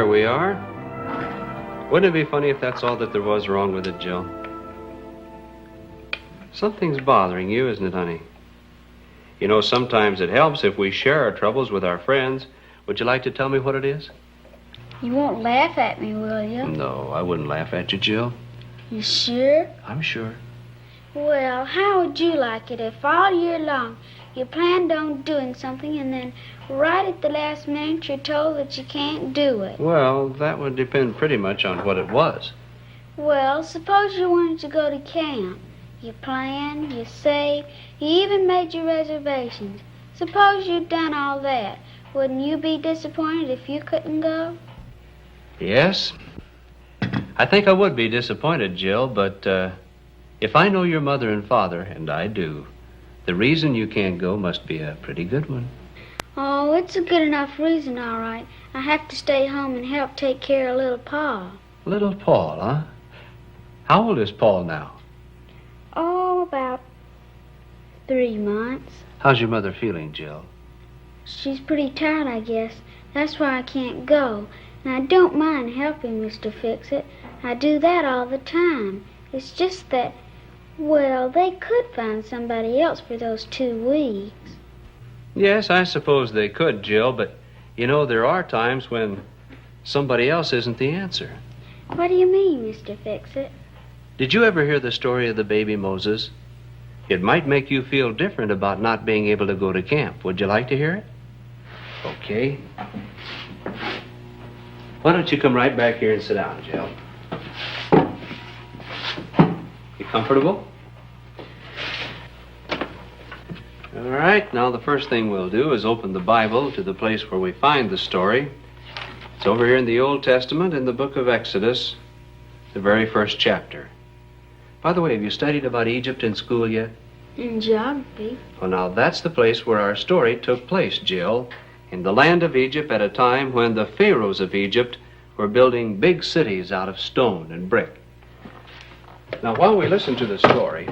there we are. Wouldn't it be funny if that's all that there was wrong with it, Jill? Something's bothering you, isn't it, honey? You know, sometimes it helps if we share our troubles with our friends. Would you like to tell me what it is? You won't laugh at me, will you? No, I wouldn't laugh at you, Jill. You sure? I'm sure. Well, how would you like it if all year long you planned on doing something and then right at the last minute you're told that you can't do it? Well, that would depend pretty much on what it was. Well, suppose you wanted to go to camp. You planned, you saved, you even made your reservations. Suppose you'd done all that. Wouldn't you be disappointed if you couldn't go? Yes. I think I would be disappointed, Jill, but if I know your mother and father, and I do, the reason you can't go must be a pretty good one. Oh, it's a good enough reason, all right. I have to stay home and help take care of little Paul. Little Paul, huh? How old is Paul now? Oh, about 3 months. How's your mother feeling, Jill? She's pretty tired, I guess. That's why I can't go. And I don't mind helping Mr. Fix-It. I do that all the time. It's just that, well, they could find somebody else for those 2 weeks. Yes, I suppose they could, Jill, but, you know, there are times when somebody else isn't the answer. What do you mean, Mr. Fix-It? Did you ever hear the story of the baby Moses? It might make you feel different about not being able to go to camp. Would you like to hear it? Okay. Why don't you come right back here and sit down, Jill? You comfortable? All right, now the first thing we'll do is open the Bible to the place where we find the story. It's over here in the Old Testament in the book of Exodus, the very first chapter. By the way, have you studied about Egypt in school yet? In geography. Well, now that's the place where our story took place, Jill, in the land of Egypt at a time when the pharaohs of Egypt were building big cities out of stone and brick. Now, while we listen to the story,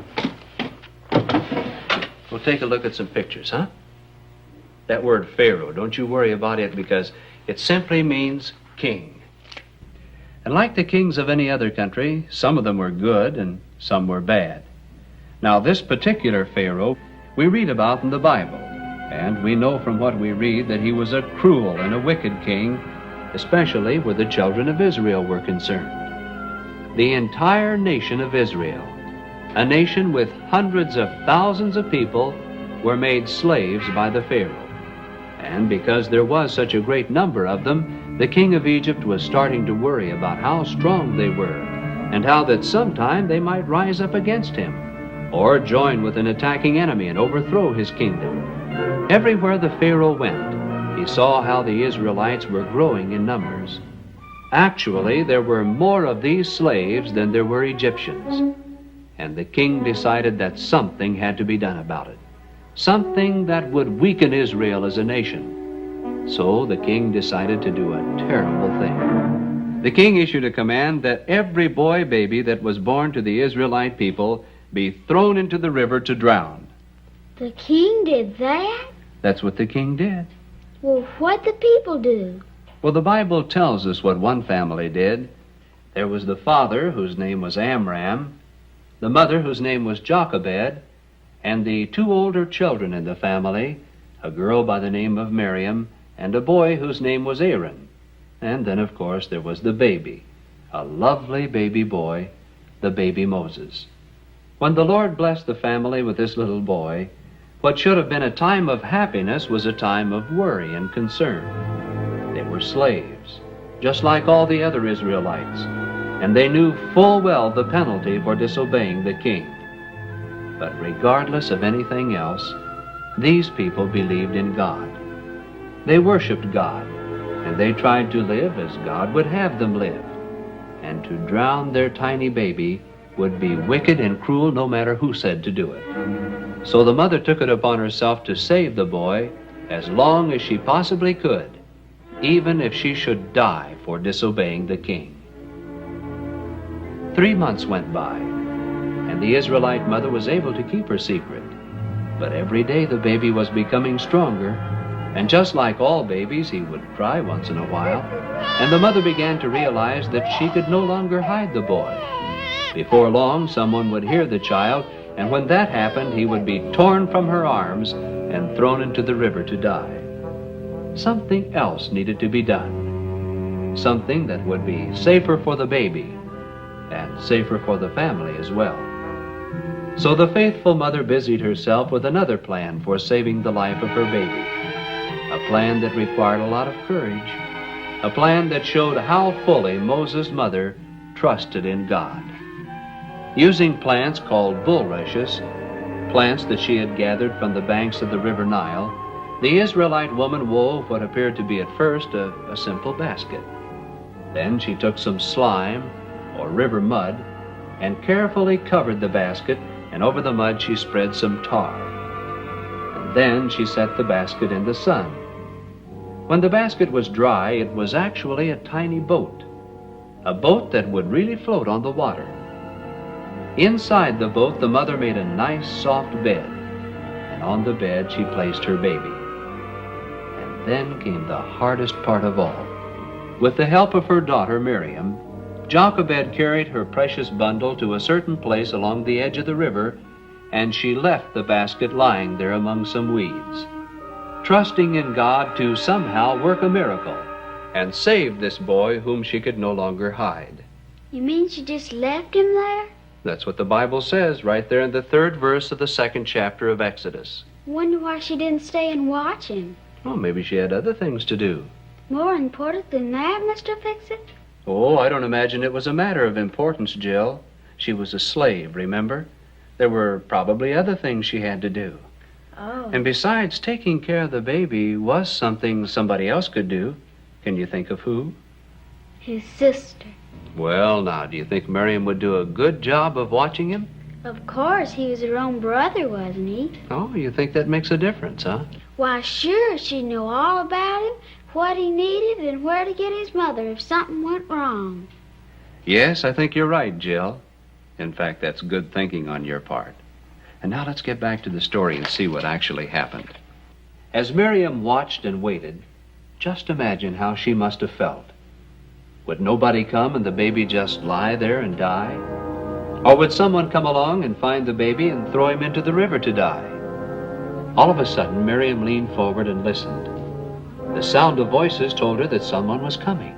we'll take a look at some pictures, huh? That word Pharaoh, don't you worry about it because it simply means king. And like the kings of any other country, some of them were good and some were bad. Now, this particular Pharaoh we read about in the Bible, and we know from what we read that he was a cruel and a wicked king, especially where the children of Israel were concerned. The entire nation of Israel, a nation with hundreds of thousands of people, were made slaves by the Pharaoh. And because there was such a great number of them, the king of Egypt was starting to worry about how strong they were and how that sometime they might rise up against him or join with an attacking enemy and overthrow his kingdom. Everywhere the Pharaoh went, he saw how the Israelites were growing in numbers. Actually, there were more of these slaves than there were Egyptians. And the king decided that something had to be done about it. Something that would weaken Israel as a nation. So the king decided to do a terrible thing. The king issued a command that every boy baby that was born to the Israelite people be thrown into the river to drown. The king did that? That's what the king did. Well, what'd the people do? Well, the Bible tells us what one family did. There was the father, whose name was Amram, the mother, whose name was Jochebed, and the 2 older children in the family, a girl by the name of Miriam, and a boy whose name was Aaron. And then, of course, there was the baby, a lovely baby boy, the baby Moses. When the Lord blessed the family with this little boy, what should have been a time of happiness was a time of worry and concern. They were slaves, just like all the other Israelites, and they knew full well the penalty for disobeying the king. But regardless of anything else, these people believed in God. They worshiped God, and they tried to live as God would have them live. And to drown their tiny baby would be wicked and cruel no matter who said to do it. So the mother took it upon herself to save the boy as long as she possibly could, even if she should die for disobeying the king. 3 months went by, and the Israelite mother was able to keep her secret. But every day the baby was becoming stronger, And just like all babies, he would cry once in a while, and the mother began to realize that she could no longer hide the boy. Before long, someone would hear the child, and when that happened, he would be torn from her arms and thrown into the river to die. Something else needed to be done. Something that would be safer for the baby and safer for the family as well. So the faithful mother busied herself with another plan for saving the life of her baby. A plan that required a lot of courage. A plan that showed how fully Moses' mother trusted in God. Using plants called bulrushes, plants that she had gathered from the banks of the river Nile, the Israelite woman wove what appeared to be at first a simple basket. Then she took some slime or river mud and carefully covered the basket, and over the mud she spread some tar. And then she set the basket in the sun. When the basket was dry, it was actually a tiny boat, a boat that would really float on the water. Inside the boat, the mother made a nice soft bed, and on the bed she placed her baby. And then came the hardest part of all. With the help of her daughter Miriam, Jochebed carried her precious bundle to a certain place along the edge of the river, and she left the basket lying there among some weeds, trusting in God to somehow work a miracle and save this boy whom she could no longer hide. You mean she just left him there? That's what the Bible says right there in the 3rd verse of the 2nd chapter of Exodus. Wonder why she didn't stay and watch him. Well, maybe she had other things to do. More important than that, Mr. Fix-It? Oh, I don't imagine it was a matter of importance, Jill. She was a slave, remember? There were probably other things she had to do. Oh. And besides, taking care of the baby was something somebody else could do. Can you think of who? His sister. Well, now, do you think Miriam would do a good job of watching him? Of course, he was her own brother, wasn't he? Oh, you think that makes a difference, huh? Why, sure, she'd know all about him, what he needed, and where to get his mother if something went wrong. Yes, I think you're right, Jill. In fact, that's good thinking on your part. And now let's get back to the story and see what actually happened. As Miriam watched and waited, just imagine how she must have felt. Would nobody come and the baby just lie there and die? Or would someone come along and find the baby and throw him into the river to die? All of a sudden, Miriam leaned forward and listened. The sound of voices told her that someone was coming.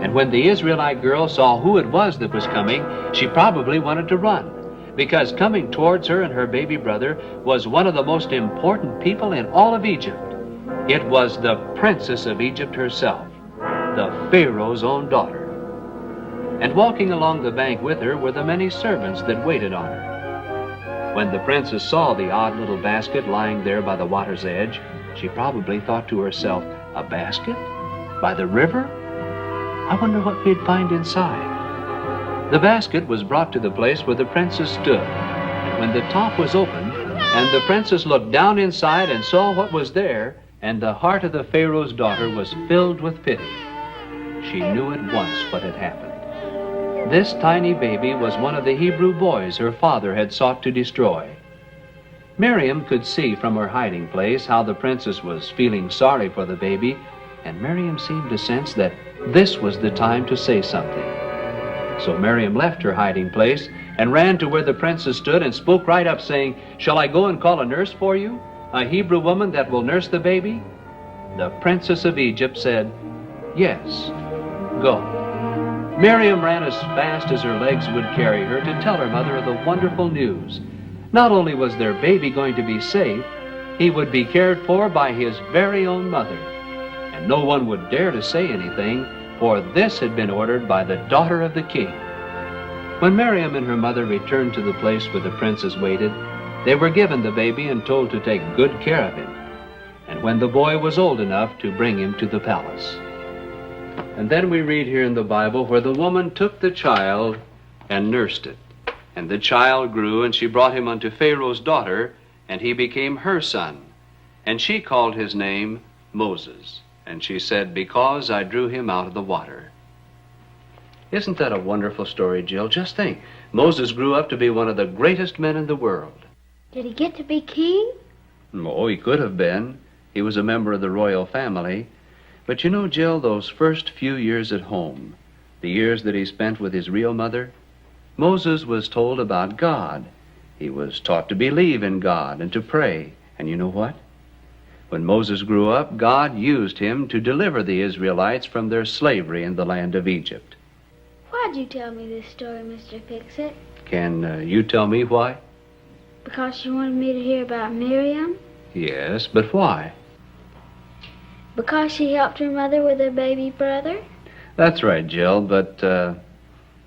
And when the Israelite girl saw who it was that was coming, she probably wanted to run, because coming towards her and her baby brother was one of the most important people in all of Egypt. It was the princess of Egypt herself, the Pharaoh's own daughter. And walking along the bank with her were the many servants that waited on her. When the princess saw the odd little basket lying there by the water's edge, she probably thought to herself, a basket? By the river? I wonder what we'd find inside. The basket was brought to the place where the princess stood. And when the top was opened, and the princess looked down inside and saw what was there, and the heart of the Pharaoh's daughter was filled with pity. She knew at once what had happened. This tiny baby was one of the Hebrew boys her father had sought to destroy. Miriam could see from her hiding place how the princess was feeling sorry for the baby, and Miriam seemed to sense that this was the time to say something. So Miriam left her hiding place and ran to where the princess stood and spoke right up, saying, "Shall I go and call a nurse for you? A Hebrew woman that will nurse the baby?" The princess of Egypt said, "Yes, go." Miriam ran as fast as her legs would carry her to tell her mother of the wonderful news. Not only was their baby going to be safe, he would be cared for by his very own mother. And no one would dare to say anything, for this had been ordered by the daughter of the king. When Miriam and her mother returned to the place where the princess waited, they were given the baby and told to take good care of him, and when the boy was old enough, to bring him to the palace. And then we read here in the Bible where the woman took the child and nursed it. And the child grew, and she brought him unto Pharaoh's daughter, and he became her son. And she called his name Moses. And she said, "Because I drew him out of the water." Isn't that a wonderful story, Jill? Just think, Moses grew up to be one of the greatest men in the world. Did he get to be king? Oh, he could have been. He was a member of the royal family. But you know, Jill, those first few years at home, the years that he spent with his real mother, Moses was told about God. He was taught to believe in God and to pray. And you know what? When Moses grew up, God used him to deliver the Israelites from their slavery in the land of Egypt. Why'd you tell me this story, Mr. Fix-It? Can you tell me why? Because you wanted me to hear about Miriam? Yes, but why? Because she helped her mother with her baby brother? That's right, Jill, but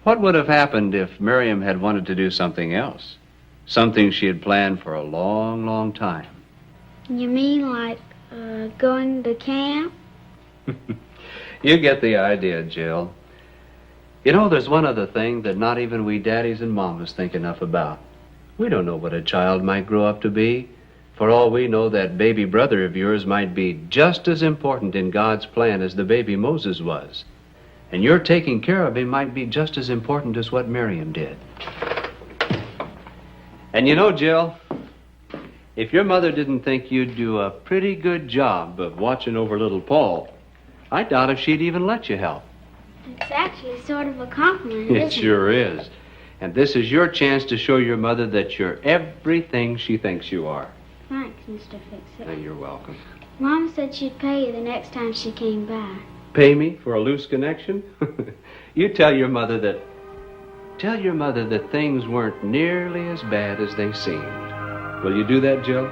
what would have happened if Miriam had wanted to do something else? Something she had planned for a long, long time. You mean like going to camp? You get the idea, Jill. You know, there's one other thing that not even we daddies and mamas think enough about. We don't know what a child might grow up to be. For all we know, that baby brother of yours might be just as important in God's plan as the baby Moses was. And your taking care of him might be just as important as what Miriam did. And you know, Jill, if your mother didn't think you'd do a pretty good job of watching over little Paul, I doubt if she'd even let you help. It's actually sort of a compliment, It isn't sure is. And this is your chance to show your mother that you're everything she thinks you are. Thanks, Mr. Fix-It. You're welcome. Mom said she'd pay you the next time she came by. Pay me for a loose connection? You tell your mother that things weren't nearly as bad as they seemed. Will you do that, Jill?